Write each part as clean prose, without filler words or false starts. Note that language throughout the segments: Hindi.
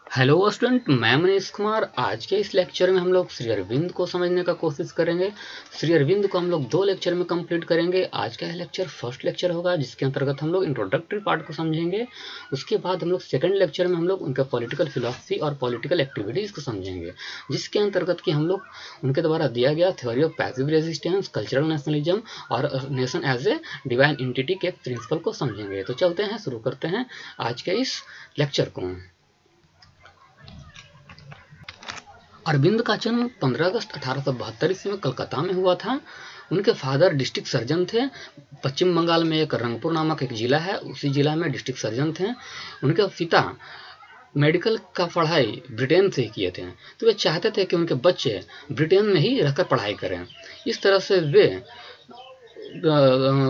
हेलो स्टूडेंट, मैं मनीष कुमार। आज के इस लेक्चर में हम लोग श्री अरविंद को समझने का कोशिश करेंगे। श्री अरविंद को हम लोग 2 लेक्चर में कंप्लीट करेंगे। आज का लेक्चर फर्स्ट लेक्चर होगा, जिसके अंतर्गत हम लोग इंट्रोडक्टरी पार्ट को समझेंगे। उसके बाद हम लोग सेकंड लेक्चर में हम लोग उनका पॉलिटिकल फिलॉसफी और पॉलिटिकल एक्टिविटीज़ को समझेंगे, जिसके अंतर्गत कि हम लोग उनके द्वारा दिया गया theory of passive resistance, cultural nationalism और nation as a divine entity के प्रिंसिपल को समझेंगे। तो चलते हैं, शुरू करते हैं आज के इस लेक्चर को। अरविंद का जन्म 15 अगस्त 1872 ईस्वी में कलकत्ता में हुआ था। उनके फादर डिस्ट्रिक्ट सर्जन थे। पश्चिम बंगाल में एक रंगपुर नामक एक जिला है, उसी जिला में डिस्ट्रिक्ट सर्जन थे। उनके पिता मेडिकल का पढ़ाई ब्रिटेन से ही किए थे, तो वे चाहते थे कि उनके बच्चे ब्रिटेन में ही रहकर पढ़ाई करें। इस तरह से वे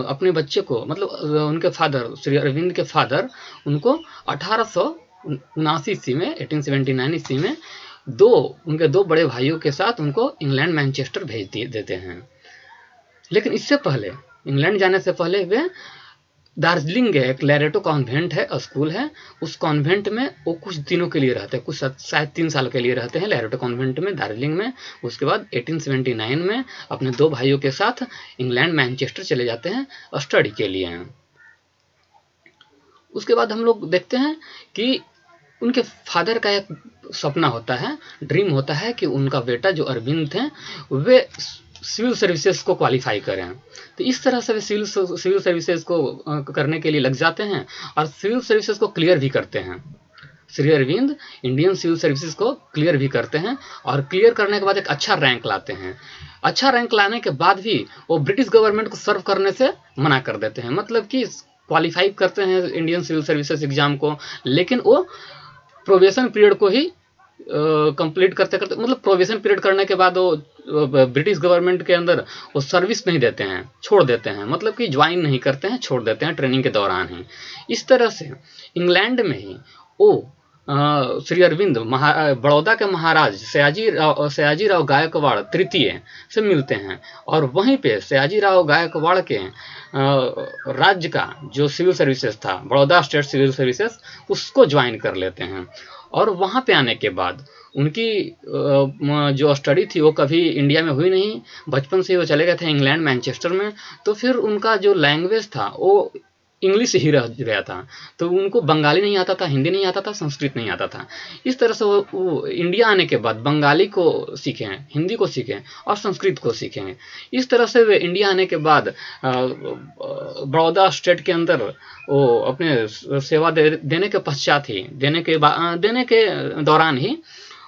अपने बच्चे को, मतलब उनके फादर, श्री अरविंद के फादर, उनको 1879 ईस्वी में 1879 ईस्वी में उनके दो बड़े भाइयों के साथ उनको इंग्लैंड मैनचेस्टर भेज देते हैं। लेकिन इससे पहले, इंग्लैंड जाने से पहले, वे दार्जिलिंग के एक लैरेटो कॉन्वेंट है, स्कूल है, उस कॉन्वेंट में वो कुछ दिनों के लिए रहते हैं, कुछ शायद 3 साल के लिए रहते हैं लैरेटो कॉन्वेंट में, दार्जिलिंग में। उसके बाद 1879 में अपने 2 भाइयों के साथ इंग्लैंड मैनचेस्टर चले जाते हैं स्टडी के लिए। उसके बाद हम लोग देखते हैं कि उनके फादर का एक सपना होता है, ड्रीम होता है कि उनका बेटा जो अरविंद थे, वे सिविल सर्विसेज को क्वालिफाई करें। तो इस तरह से वे सिविल सर्विसेज को करने के लिए लग जाते हैं और सिविल सर्विसेज को क्लियर भी करते हैं। Shri Arvind Indian civil services को क्लियर भी करते हैं और क्लियर करने के बाद एक अच्छा रैंक लाते हैं। अच्छा रैंक लाने के बाद भी वो ब्रिटिश गवर्नमेंट को सर्व करने से मना कर देते हैं, मतलब कि क्वालिफाई करते हैं इंडियन सिविल सर्विसेज एग्जाम को, लेकिन वो प्रोबेशन पीरियड को ही कंप्लीट करते करते, मतलब प्रोबेशन पीरियड करने के बाद वो ब्रिटिश गवर्नमेंट के अंदर वो सर्विस नहीं देते हैं, छोड़ देते हैं, मतलब कि ज्वाइन नहीं करते हैं, छोड़ देते हैं ट्रेनिंग के दौरान ही। इस तरह से इंग्लैंड में ही वो श्री अरविंद बड़ौदा के महाराज सयाजी राव गायकवाड़ तृतीय से मिलते हैं और वहीं पे सयाजी राव गायकवाड़ के राज्य का जो सिविल सर्विसेज था, बड़ौदा स्टेट सिविल सर्विसेज, उसको ज्वाइन कर लेते हैं। और वहाँ पे आने के बाद उनकी जो स्टडी थी वो कभी इंडिया में हुई नहीं, बचपन से वो चले गए थे इंग्लैंड मैनचेस्टर में। तो फिर उनका जो लैंग्वेज था वो इंग्लिश ही रह गया था, तो उनको बंगाली नहीं आता था, हिंदी नहीं आता था, संस्कृत नहीं आता था। इस तरह से वो इंडिया आने के बाद बंगाली को सीखे, हिंदी को सीखे और संस्कृत को सीखे। इस तरह से वे इंडिया आने के बाद बड़ौदा स्टेट के अंदर वो अपने सेवा देने के पश्चात ही, देने के दौरान ही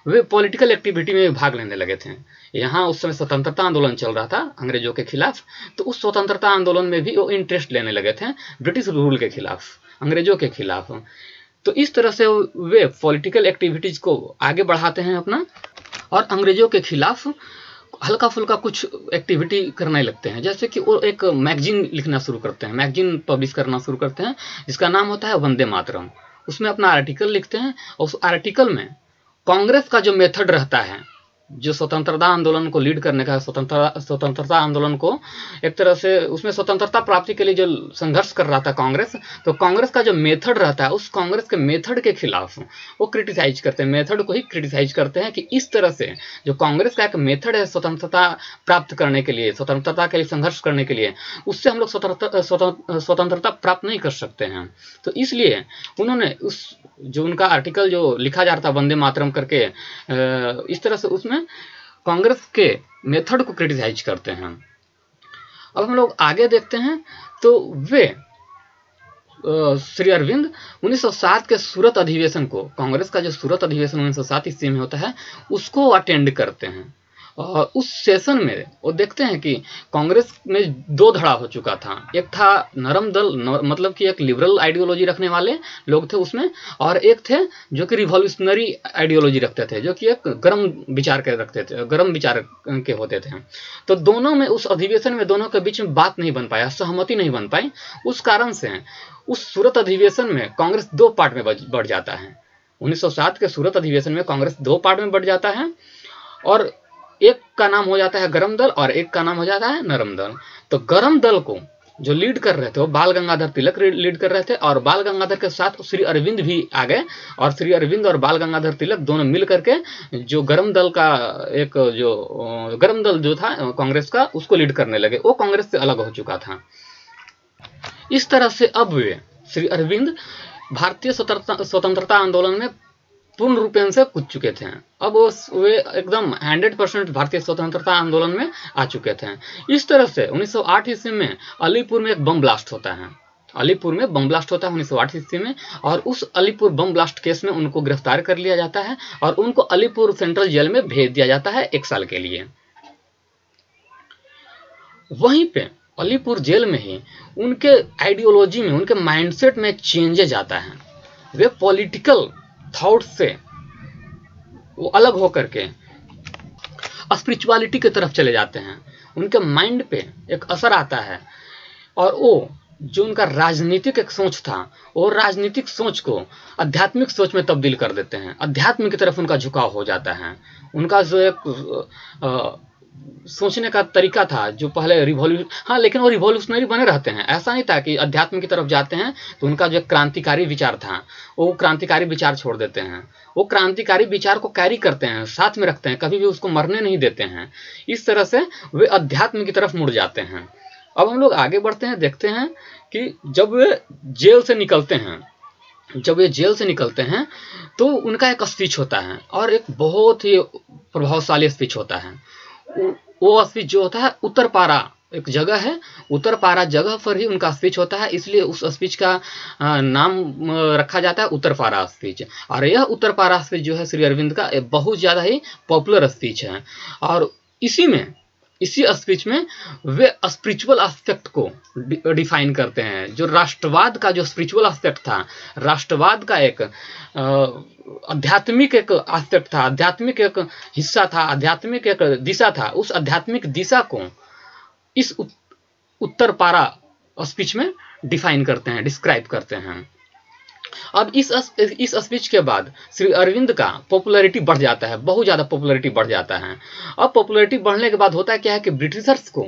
वे पॉलिटिकल एक्टिविटी में भाग लेने लगे थे। यहाँ उस समय स्वतंत्रता आंदोलन चल रहा था अंग्रेजों के खिलाफ, तो उस स्वतंत्रता आंदोलन में भी वो इंटरेस्ट लेने लगे थे, ब्रिटिश रूल के खिलाफ, अंग्रेजों के खिलाफ। तो इस तरह से वे पॉलिटिकल एक्टिविटीज को आगे बढ़ाते हैं अपना, और अंग्रेजों के खिलाफ हल्का फुल्का कुछ एक्टिविटी करने लगते हैं। जैसे कि वो एक मैगजीन लिखना शुरू करते हैं, मैगजीन पब्लिश करना शुरू करते हैं, जिसका नाम होता है वंदे मातरम। उसमें अपना आर्टिकल लिखते हैं और उस आर्टिकल में कांग्रेस का जो मेथड रहता है, जो स्वतंत्रता आंदोलन को लीड करने का, स्वतंत्रता आंदोलन को एक तरह से, उसमें स्वतंत्रता प्राप्ति के लिए जो संघर्ष कर रहा था कांग्रेस, तो कांग्रेस का जो मेथड रहता है, उस कांग्रेस के मेथड के खिलाफ वो क्रिटिसाइज करते हैं, मेथड को ही क्रिटिसाइज करते हैं कि इस तरह से जो कांग्रेस का एक मेथड है स्वतंत्रता प्राप्त करने के लिए, स्वतंत्रता के लिए संघर्ष करने के लिए, उससे हम लोग स्वतंत्रता प्राप्त नहीं कर सकते हैं। तो इसलिए उन्होंने उस जो उनका आर्टिकल जो लिखा जा रहा था वंदे मातरम करके, इस तरह से उसमें कांग्रेस के मेथड को क्रिटिसाइज करते हैं। अब हम लोग आगे देखते हैं, तो वे श्री अरविंद 1907 के सूरत अधिवेशन को, कांग्रेस का जो सूरत अधिवेशन 1907 ईस्वी में होता है, उसको अटेंड करते हैं। और उस सेशन में वो देखते हैं कि कांग्रेस में 2 धड़ा हो चुका था। एक था नरम दल, मतलब कि एक लिबरल आइडियोलॉजी रखने वाले लोग थे उसमें, और एक थे जो कि रिवॉल्यूशनरी आइडियोलॉजी रखते थे, जो कि एक गर्म विचार के रखते थे, गर्म विचार के होते थे। तो दोनों में, उस अधिवेशन में दोनों के बीच में बात नहीं बन पाया, सहमति नहीं बन पाई। उस कारण से उस सूरत अधिवेशन में कांग्रेस 2 पार्ट में बढ़ जाता है। 1907 के सूरत अधिवेशन में कांग्रेस 2 पार्ट में बढ़ जाता है, और एक का नाम हो जाता है गरम दल और एक का नाम हो जाता है नरम दल। तो गरम दल को जो लीड कर रहे थे वो बाल गंगाधर तिलक लीड कर रहे थे, और बाल गंगाधर के साथ श्री अरविंद भी आ गए, और श्री अरविंद और बाल गंगाधर तिलक दोनों मिल करके जो गर्म दल का एक जो गर्म दल जो था कांग्रेस का, उसको लीड करने लगे। वो कांग्रेस से अलग हो चुका था। इस तरह से अब वे श्री अरविंद भारतीय स्वतंत्रता आंदोलन में पूर्ण रूपेण से कूद चुके थे। अब वे एकदम 100% भारतीय स्वतंत्रता आंदोलन में आ चुके थे। इस तरह से 1908 ईस्वी में अलीपुर में एक बम ब्लास्ट होता है। अलीपुर में बम ब्लास्ट होता है 1908 ईस्वी में, और उस अलीपुर बम ब्लास्ट केस में उनको गिरफ्तार कर लिया जाता है और उनको अलीपुर सेंट्रल जेल में भेज दिया जाता है 1 साल के लिए। वहीं पे अलीपुर जेल में ही उनके आइडियोलॉजी में, उनके माइंडसेट में चेंजेज आता है। वे पॉलिटिकल थॉट से वो अलग होकर के स्पिरिचुअलिटी की तरफ चले जाते हैं। उनके माइंड पे एक असर आता है, और वो जो उनका राजनीतिक एक सोच था, वो राजनीतिक सोच को आध्यात्मिक सोच में तब्दील कर देते हैं। अध्यात्म की तरफ उनका झुकाव हो जाता है। उनका जो एक सोचने का तरीका था जो पहले रिवॉल्यूशन, हाँ, लेकिन वो रिवॉल्यूशनरी बने रहते हैं। ऐसा नहीं था कि अध्यात्म की तरफ जाते हैं तो उनका जो क्रांतिकारी विचार था वो क्रांतिकारी विचार छोड़ देते हैं। वो क्रांतिकारी विचार को कैरी करते हैं, साथ में रखते हैं, कभी भी उसको मरने नहीं देते हैं। इस तरह से वे अध्यात्म की तरफ मुड़ जाते हैं। अब हम लोग आगे बढ़ते हैं, देखते हैं कि जब वे जेल से निकलते हैं तो उनका एक स्पीच होता है, और एक बहुत ही प्रभावशाली स्पीच होता है। वो स्पीच जो होता है उत्तरपारा एक जगह है, उत्तरपारा जगह पर ही उनका स्पीच होता है, इसलिए उस स्पीच का नाम रखा जाता है उत्तरपारा स्पीच। और यह उत्तरपारा स्पीच जो है श्री अरविंद का बहुत ज़्यादा ही पॉपुलर स्पीच है। और इसी स्पीच में वे स्पिरिचुअल एस्पेक्ट को डिफाइन करते हैं। जो राष्ट्रवाद का जो स्पिरिचुअल एस्पेक्ट था, राष्ट्रवाद का एक आध्यात्मिक एक एस्पेक्ट था, आध्यात्मिक एक हिस्सा था, आध्यात्मिक एक दिशा था, उस आध्यात्मिक दिशा को इस उत्तरपारा स्पीच में डिफाइन करते हैं, डिस्क्राइब करते हैं। अब इस स्पीच के बाद श्री अरविंद का पॉपुलैरिटी बढ़ जाता है, बहुत ज़्यादा पॉपुलैरिटी बढ़ जाता है। अब पॉपुलैरिटी बढ़ने के बाद होता है क्या है कि ब्रिटिशर्स को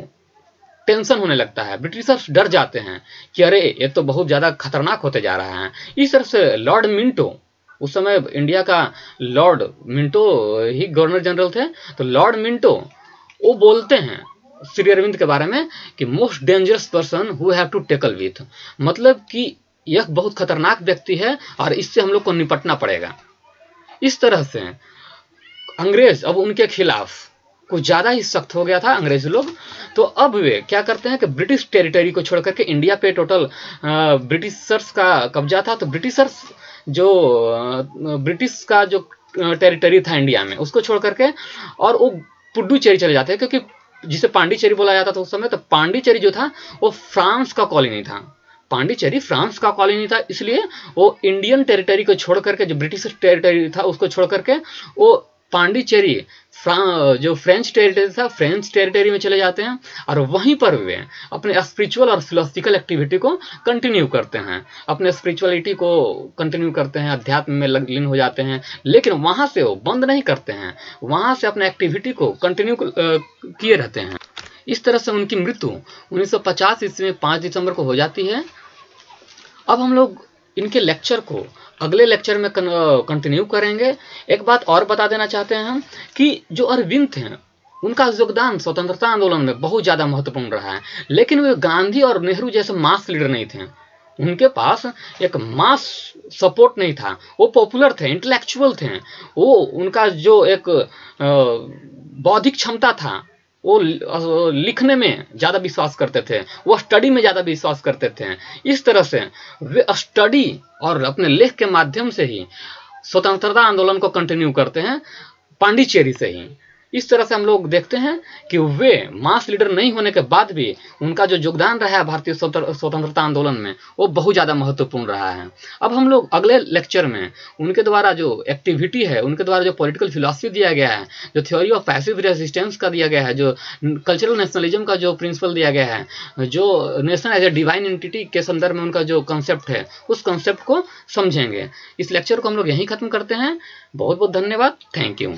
टेंशन होने लगता है। ब्रिटिशर्स डर जाते हैं कि अरे ये तो बहुत ज़्यादा खतरनाक होते जा रहा है। इस तरह से लॉर्ड मिंटो, उस समय इंडिया का लॉर्ड मिंटो ही गवर्नर जनरल थे, तो लॉर्ड मिंटो वो बोलते हैं श्री अरविंद के बारे में कि most dangerous person who have to tackle with, मतलब कि यह बहुत खतरनाक व्यक्ति है और इससे हम लोग को निपटना पड़ेगा। इस तरह से अंग्रेज अब उनके खिलाफ कुछ ज़्यादा ही सख्त हो गया था अंग्रेज लोग। तो अब वे क्या करते हैं कि ब्रिटिश टेरिटरी को छोड़ करके, इंडिया पे टोटल ब्रिटिशर्स का कब्जा था, तो ब्रिटिश का जो टेरिटरी था इंडिया में उसको छोड़ करके और वो पुडुचेरी चले जाते हैं, क्योंकि जिसे पांडिचेरी बोला जाता था उस समय, तो पांडिचेरी जो था वो फ्रांस का कॉलोनी था। पांडिचेरी फ्रांस का कॉलोनी था, इसलिए वो इंडियन टेरिटरी को छोड़ करके, जो ब्रिटिश टेरिटरी था उसको छोड़ करके वो पांडिचेरी जो फ्रेंच टेरिटरी था, फ्रेंच टेरिटरी में चले जाते हैं और वहीं पर वे अपने स्पिरिचुअल और फिलोसफिकल एक्टिविटी को कंटिन्यू करते हैं, अपने स्पिरिचुअलिटी को कंटिन्यू करते हैं, अध्यात्म में लीन हो जाते हैं। लेकिन वहाँ से वो बंद नहीं करते हैं, वहाँ से अपने एक्टिविटी को कंटिन्यू किए रहते हैं। इस तरह से उनकी मृत्यु 1950 ईस्वी में 5 दिसंबर को हो जाती है। अब हम लोग इनके लेक्चर को अगले लेक्चर में कंटिन्यू करेंगे। एक बात और बता देना चाहते हैं हम कि जो अरविंद थे उनका योगदान स्वतंत्रता आंदोलन में बहुत ज़्यादा महत्वपूर्ण रहा है, लेकिन वे गांधी और नेहरू जैसे मास लीडर नहीं थे। उनके पास एक मास सपोर्ट नहीं था, वो पॉपुलर थे, इंटेलेक्चुअल थे, वो उनका जो एक बौद्धिक क्षमता था वो लिखने में ज़्यादा विश्वास करते थे, वो स्टडी में ज़्यादा विश्वास करते थे। इस तरह से वे स्टडी और अपने लेख के माध्यम से ही स्वतंत्रता आंदोलन को कंटिन्यू करते हैं, पांडिचेरी से ही। इस तरह से हम लोग देखते हैं कि वे मास लीडर नहीं होने के बाद भी उनका जो योगदान रहा है भारतीय स्वतंत्रता आंदोलन में वो बहुत ज़्यादा महत्वपूर्ण रहा है। अब हम लोग अगले लेक्चर में उनके द्वारा जो एक्टिविटी है, उनके द्वारा जो पॉलिटिकल फिलॉसफी दिया गया है, जो थ्योरी ऑफ पैसिव रेजिस्टेंस का दिया गया है, जो कल्चरल नेशनलिज्म का जो प्रिंसिपल दिया गया है, जो nation as a divine entity के संदर्भ में उनका जो कंसेप्ट है, उस कंसेप्ट को समझेंगे। इस लेक्चर को हम लोग यहीं खत्म करते हैं। बहुत बहुत धन्यवाद। Thank you.